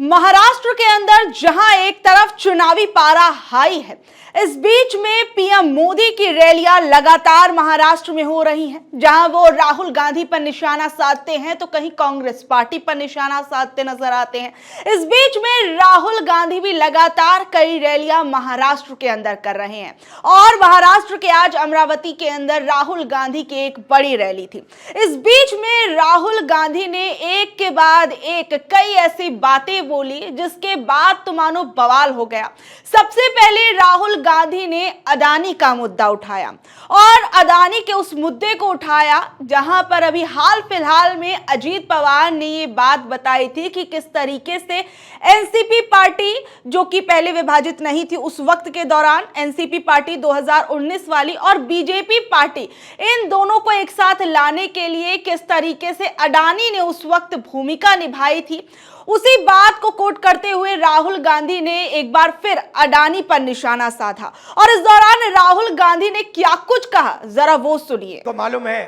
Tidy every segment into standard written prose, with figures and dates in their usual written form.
महाराष्ट्र के अंदर जहां एक तरफ चुनावी पारा हाई है, इस बीच में पीएम मोदी की रैलियां लगातार महाराष्ट्र में हो रही हैं। जहां वो राहुल गांधी पर निशाना साधते हैं तो कहीं कांग्रेस पार्टी पर निशाना साधते नजर आते हैं। इस बीच में राहुल गांधी भी लगातार कई रैलियां महाराष्ट्र के अंदर कर रहे हैं और महाराष्ट्र के आज अमरावती के अंदर राहुल गांधी की एक बड़ी रैली थी। इस बीच में राहुल गांधी ने एक के बाद एक कई ऐसी बातें बोली जिसके बाद तो मानो बवाल हो गया। सबसे पहले राहुल गांधी ने अडानी का मुद्दा उठाया और अडानी के उस मुद्दे को उठाया जहां पर अभी हाल फिलहाल में अजीत पवार ने ये बात बताई थी कि किस तरीके से एनसीपी पार्टी, जो कि पहले विभाजित नहीं थी उस वक्त के दौरान, एनसीपी पार्टी 2019 वाली और बीजेपी पार्टी, इन दोनों को एक साथ लाने के लिए किस तरीके से अडानी ने उस वक्त भूमिका निभाई थी। उसी बात को कोट करते हुए राहुल गांधी ने एक बार फिर अडानी पर निशाना साधा और इस दौरान राहुल गांधी ने क्या कुछ कहा, जरा वो सुनिए। तो मालूम है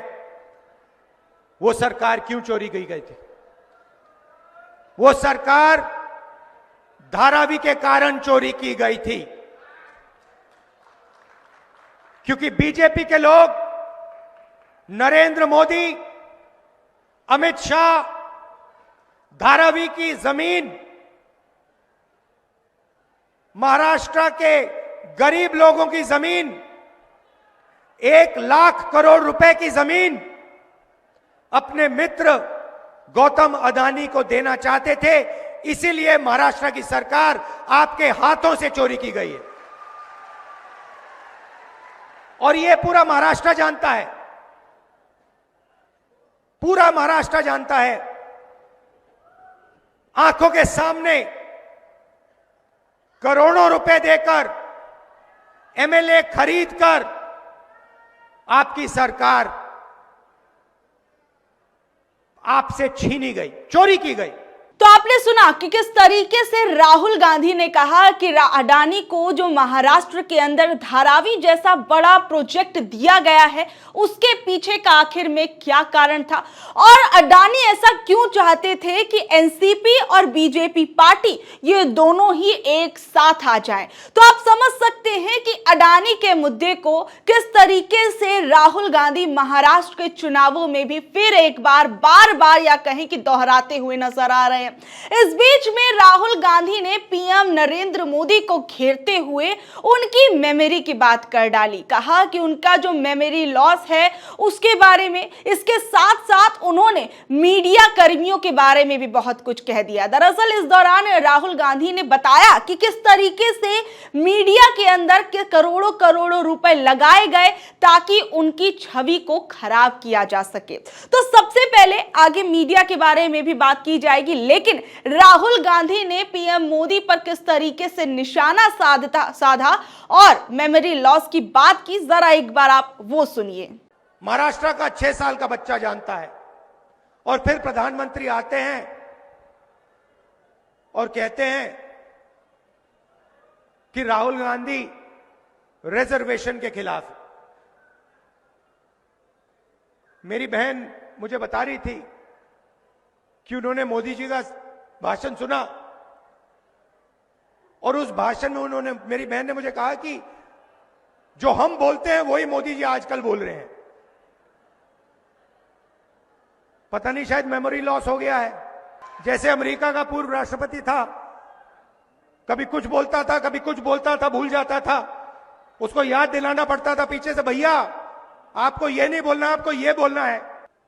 वो सरकार क्यों चोरी की गई थी? वो सरकार धारावी के कारण चोरी की गई थी, क्योंकि बीजेपी के लोग नरेंद्र मोदी, अमित शाह धारावी की जमीन, महाराष्ट्र के गरीब लोगों की जमीन, 1 लाख करोड़ रुपए की जमीन अपने मित्र गौतम अडानी को देना चाहते थे। इसीलिए महाराष्ट्र की सरकार आपके हाथों से चोरी की गई है और यह पूरा महाराष्ट्र जानता है, पूरा महाराष्ट्र जानता है। आंखों के सामने करोड़ों रुपए देकर, एमएलए खरीदकर आपकी सरकार आपसे छीनी गई, चोरी की गई। तो आपने सुना कि किस तरीके से राहुल गांधी ने कहा कि अडानी को जो महाराष्ट्र के अंदर धारावी जैसा बड़ा प्रोजेक्ट दिया गया है उसके पीछे का आखिर में क्या कारण था और अडानी ऐसा क्यों चाहते थे कि एनसीपी और बीजेपी पार्टी ये दोनों ही एक साथ आ जाएं। तो आप समझ सकते हैं कि अडानी के मुद्दे को किस तरीके से राहुल गांधी महाराष्ट्र के चुनावों में भी फिर एक बार बार या कहें कि दोहराते हुए नजर आ रहे हैं। इस बीच में राहुल गांधी ने पीएम नरेंद्र मोदी को घेरते हुए उनकी मेमोरी की बात कर डाली। कहा कि उनका जो मेमोरी लॉस है उसके बारे में, इसके साथ साथ उन्होंने मीडिया कर्मियों के बारे में भी बहुत कुछ कह दिया। दरअसल इस दौरान राहुल गांधी ने बताया कि किस तरीके से मीडिया के अंदर के करोड़ों रुपए लगाए गए ताकि उनकी छवि को खराब किया जा सके। तो सबसे पहले आगे मीडिया के बारे में भी बात की जाएगी, लेकिन राहुल गांधी ने पीएम मोदी पर किस तरीके से निशाना साधा और मेमोरी लॉस की बात की, जरा एक बार आप वो सुनिए। महाराष्ट्र का 6 साल का बच्चा जानता है और फिर प्रधानमंत्री आते हैं और कहते हैं कि राहुल गांधी रिजर्वेशन के खिलाफ है। मेरी बहन मुझे बता रही थी कि उन्होंने मोदी जी का भाषण सुना और उस भाषण में उन्होंने, मेरी बहन ने मुझे कहा कि जो हम बोलते हैं वही मोदी जी आजकल बोल रहे हैं। पता नहीं, शायद मेमोरी लॉस हो गया है। जैसे अमेरिका का पूर्व राष्ट्रपति था, कभी कुछ बोलता था, कभी कुछ बोलता था, भूल जाता था, उसको याद दिलाना पड़ता था पीछे से, भैया आपको ये नहीं बोलना, आपको ये बोलना है।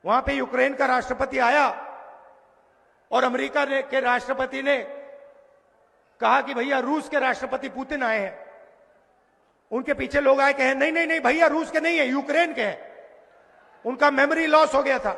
वहां पे यूक्रेन का राष्ट्रपति आया और अमेरिका के राष्ट्रपति ने कहा कि भैया रूस के राष्ट्रपति पुतिन आए हैं। उनके पीछे लोग आए, कहे नहीं नहीं नहीं भैया रूस के नहीं है, यूक्रेन के हैं। उनका मेमोरी लॉस हो गया था।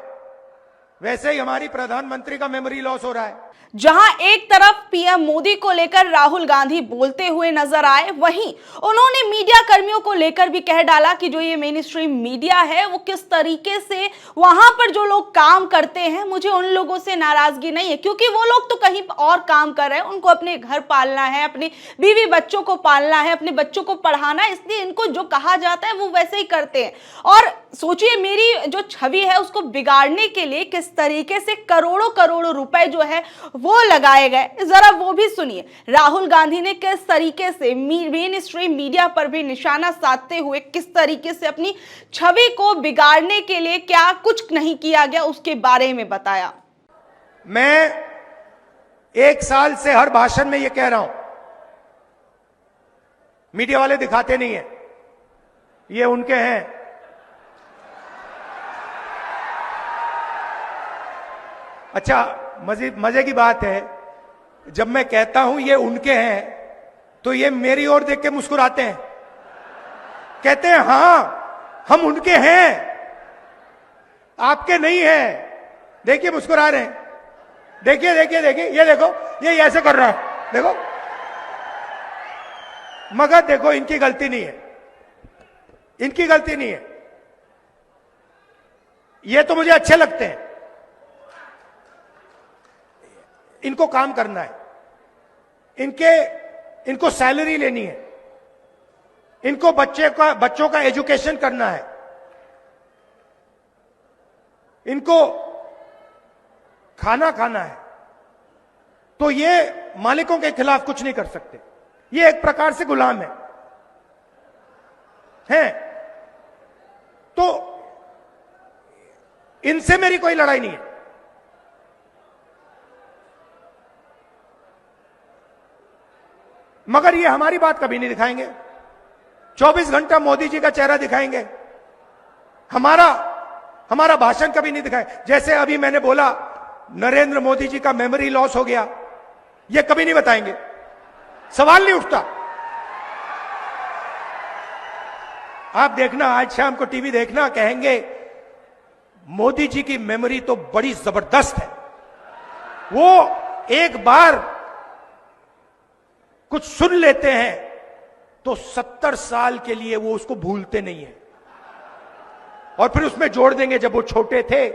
वैसे ही हमारी प्रधानमंत्री का मेमोरी लॉस हो रहा है। जहां एक तरफ पीएम मोदी को लेकर राहुल गांधी बोलते हुए नजर आए, वहीं उन्होंने मीडिया कर्मियों को लेकर भी कह डाला कि जो ये मेन स्ट्रीम मीडिया है वो किस तरीके से वहां पर जो लोग काम करते हैं, मुझे उन लोगों से नाराजगी नहीं है क्योंकि वो लोग तो कहीं और काम कर रहे हैं, उनको अपने घर पालना है, अपने बीवी बच्चों को पालना है, अपने बच्चों को पढ़ाना है, इसलिए इनको जो कहा जाता है वो वैसे ही करते हैं। और सोचिए मेरी जो छवि है उसको बिगाड़ने के लिए किस तरीके से करोड़ों करोड़ों रुपए जो है वो लगाए गए, जरा वो भी सुनिए। राहुल गांधी ने किस तरीके से मेन स्ट्रीम मीडिया पर भी निशाना साधते हुए किस तरीके से अपनी छवि को बिगाड़ने के लिए क्या कुछ नहीं किया गया उसके बारे में बताया। मैं 1 साल से हर भाषण में यह कह रहा हूं, मीडिया वाले दिखाते नहीं है, ये उनके हैं। अच्छा, मजे की बात है, जब मैं कहता हूं ये उनके हैं तो ये मेरी ओर देख के मुस्कुराते हैं, कहते हैं हां हम उनके हैं, आपके नहीं हैं। देखिए मुस्कुरा रहे हैं, देखिए देखिए देखिए, ये देखो, ये ऐसे कर रहा है, देखो। मगर देखो, इनकी गलती नहीं है, इनकी गलती नहीं है, ये तो मुझे अच्छे लगते हैं, इनको काम करना है, इनको सैलरी लेनी है, इनको बच्चों का एजुकेशन करना है, इनको खाना खाना है, तो ये मालिकों के खिलाफ कुछ नहीं कर सकते, ये एक प्रकार से गुलाम है। तो इनसे मेरी कोई लड़ाई नहीं है, मगर ये हमारी बात कभी नहीं दिखाएंगे, 24 घंटा मोदी जी का चेहरा दिखाएंगे, हमारा भाषण कभी नहीं दिखाए। जैसे अभी मैंने बोला नरेंद्र मोदी जी का मेमोरी लॉस हो गया, ये कभी नहीं बताएंगे, सवाल नहीं उठता। आप देखना, आज शाम को टीवी देखना, कहेंगे मोदी जी की मेमोरी तो बड़ी जबरदस्त है, वो एक बार कुछ सुन लेते हैं तो 70 साल के लिए वो उसको भूलते नहीं है। और फिर उसमें जोड़ देंगे जब वो छोटे थे,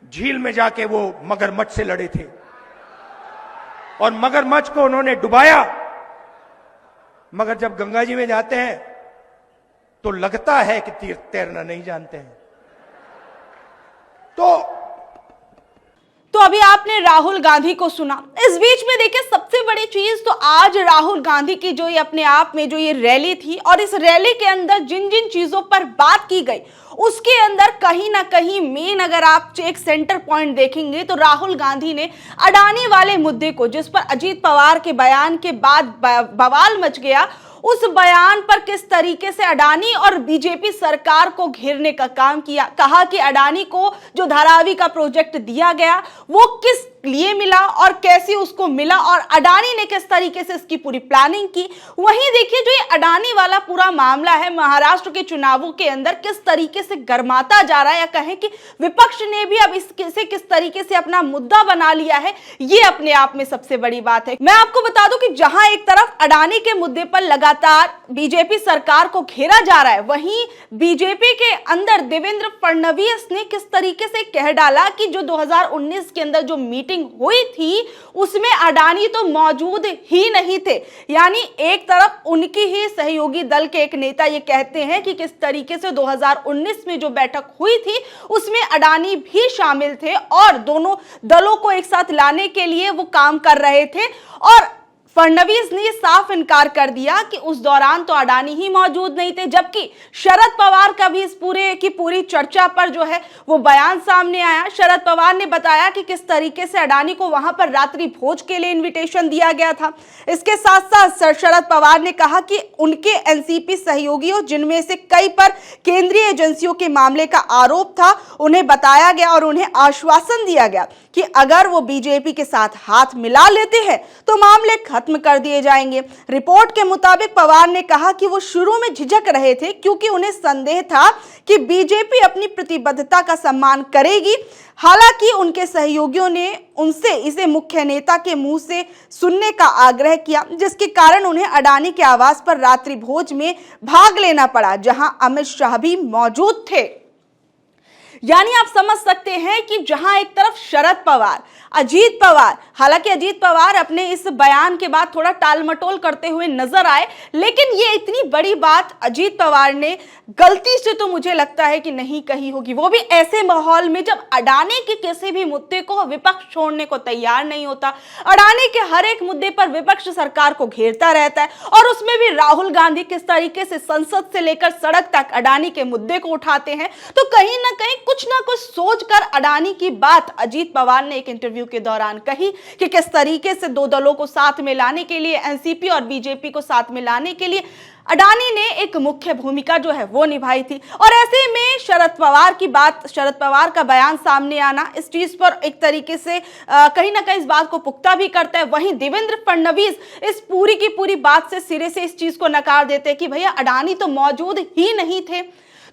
झील में जाके वो मगरमच्छ से लड़े थे और मगरमच्छ को उन्होंने डुबाया, मगर जब गंगा जी में जाते हैं तो लगता है कि तैरना नहीं जानते हैं। तो अभी आपने राहुल गांधी को सुना। इस बीच में देखिए, सबसे बड़ी चीज तो आज राहुल गांधी की जो ये अपने आप में जो ये रैली थी, और इस रैली के अंदर जिन जिन चीजों पर बात की गई उसके अंदर कहीं ना कहीं मेन अगर आप एक सेंटर पॉइंट देखेंगे तो राहुल गांधी ने अडानी वाले मुद्दे को, जिस पर अजीत पवार के बयान के बाद बवाल मच गया, उस बयान पर किस तरीके से अडानी और बीजेपी सरकार को घेरने का काम किया। कहा कि अडानी को जो धारावी का प्रोजेक्ट दिया गया वो किस लिए मिला और कैसे उसको मिला, और अडानी ने किस तरीके से इसकी पूरी प्लानिंग की। वहीं देखिए, जो ये अडानी वाला पूरा मामला है, महाराष्ट्र के चुनावों के अंदर किस तरीके से गर्माता जा रहा है, या कहें कि विपक्ष ने भी अब इससे किस तरीके से अपना मुद्दा बना लिया है, ये अपने आप में सबसे बड़ी बात है। मैं आपको बता दूं कि जहां एक तरफ अडानी के मुद्दे पर लगातार बीजेपी सरकार को घेरा जा रहा है, वहीं बीजेपी के अंदर देवेंद्र फडणवीस ने किस तरीके से कह डाला कि जो 2019 के अंदर जो मीटिंग हुई थी उसमें अडानी तो मौजूद ही नहीं थे। यानी एक तरफ उनकी ही सहयोगी दल के एक नेता ये कहते हैं कि किस तरीके से 2019 में जो बैठक हुई थी उसमें अडानी भी शामिल थे और दोनों दलों को एक साथ लाने के लिए वो काम कर रहे थे, और फडणवीस ने साफ इनकार कर दिया कि उस दौरान तो अडानी ही मौजूद नहीं थे। जबकि शरद पवार का भी इस पूरे की पूरी चर्चा पर जो है वो बयान सामने आया। शरद पवार ने बताया कि किस तरीके से अडानी को वहां पर रात्रि भोज के लिए इनविटेशन दिया गया था। इसके साथ साथ शरद पवार ने कहा कि उनके एनसीपी सहयोगियों, जिनमें से कई पर केंद्रीय एजेंसियों के मामले का आरोप था, उन्हें बताया गया और उन्हें आश्वासन दिया गया कि अगर वो बीजेपी के साथ हाथ मिला लेते हैं तो मामले खत्म कर दिए जाएंगे। रिपोर्ट के मुताबिक पवार ने कहा कि वो शुरू में झिझक रहे थे क्योंकि उन्हें संदेह था कि बीजेपी अपनी प्रतिबद्धता का सम्मान करेगी। हालांकि उनके सहयोगियों ने उनसे इसे मुख्य नेता के मुंह से सुनने का आग्रह किया, जिसके कारण उन्हें अडानी के आवास पर रात्रि भोज में भाग लेना पड़ा, जहां अमित शाह भी मौजूद थे। यानी आप समझ सकते हैं कि जहां एक तरफ शरद पवार अजीत पवार। हालांकि अजीत पवार अपने इस बयान के बाद थोड़ा टालमटोल करते हुए नजर आए, लेकिन ये इतनी बड़ी बात अजीत पवार ने गलती से तो मुझे लगता है कि नहीं कही होगी, वो भी ऐसे माहौल में जब अडानी के किसी भी मुद्दे को विपक्ष छोड़ने को तैयार नहीं होता। अडानी के हर एक मुद्दे पर विपक्ष सरकार को घेरता रहता है और उसमें भी राहुल गांधी किस तरीके से संसद से लेकर सड़क तक अडानी के मुद्दे को उठाते हैं, तो कहीं ना कुछ सोचकर अडानी की बात अजीत पवार ने एक इंटरव्यू के दौरान कही कि किस तरीके से दो दलों को साथ में लाने के लिए, एनसीपी और बीजेपी को साथ में लाने के लिए अडानी ने एक मुख्य भूमिका जो है वो निभाई थी। और ऐसे में शरद पवार का बयान सामने आना इस चीज पर एक तरीके से कहीं ना कहीं इस बात को पुख्ता भी करता है। वहीं देवेंद्र फडणवीस इस पूरी की पूरी बात से सिरे से इस चीज को नकार देते हैं कि भैया अडानी तो मौजूद ही नहीं थे।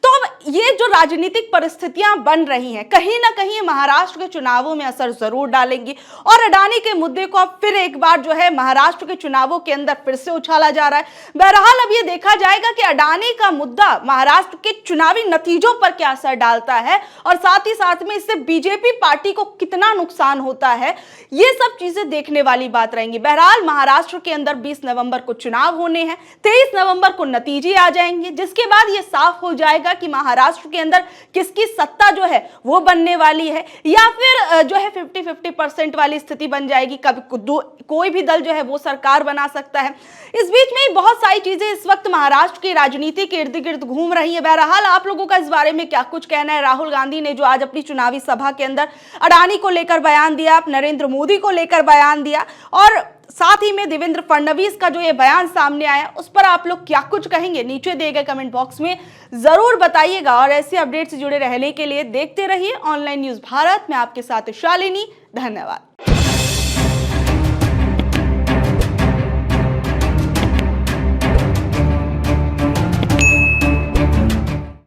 तो अब ये जो राजनीतिक परिस्थितियां बन रही हैं, कहीं ना कहीं महाराष्ट्र के चुनावों में असर जरूर डालेंगी और अडानी के मुद्दे को अब फिर एक बार जो है महाराष्ट्र के चुनावों के अंदर फिर से उछाला जा रहा है। बहरहाल अब ये देखा जाएगा कि अडानी का मुद्दा महाराष्ट्र के चुनावी नतीजों पर क्या असर डालता है और साथ ही साथ में इससे बीजेपी पार्टी को कितना नुकसान होता है, ये सब चीजें देखने वाली बात रहेंगी। बहरहाल महाराष्ट्र के अंदर 20 नवंबर को चुनाव होने हैं, 23 नवंबर को नतीजे आ जाएंगे, जिसके बाद ये साफ हो जाएगा कि महाराष्ट्र के अंदर किसकी सत्ता जो है वो बनने वाली है, या फिर जो है 50-50% वाली स्थिति बन जाएगी। कभी कोई भी दल जो है वो सरकार बना सकता है। इस बीच में बहुत सारी चीजें इस वक्त महाराष्ट्र की राजनीति के इर्द गिर्द घूम रही है। बहरहाल आप लोगों का इस बारे में क्या कुछ कहना है? राहुल गांधी ने जो आज अपनी चुनावी सभा के अंदर अडानी को लेकर बयान दिया, नरेंद्र मोदी को लेकर बयान दिया और साथ ही में देवेंद्र फडणवीस का जो ये बयान सामने आया, उस पर आप लोग क्या कुछ कहेंगे? नीचे दिए गए कमेंट बॉक्स में जरूर बताइएगा। और ऐसे अपडेट से जुड़े रहने के लिए देखते रहिए ऑनलाइन न्यूज भारत। मैं आपके साथ शालिनी, धन्यवाद।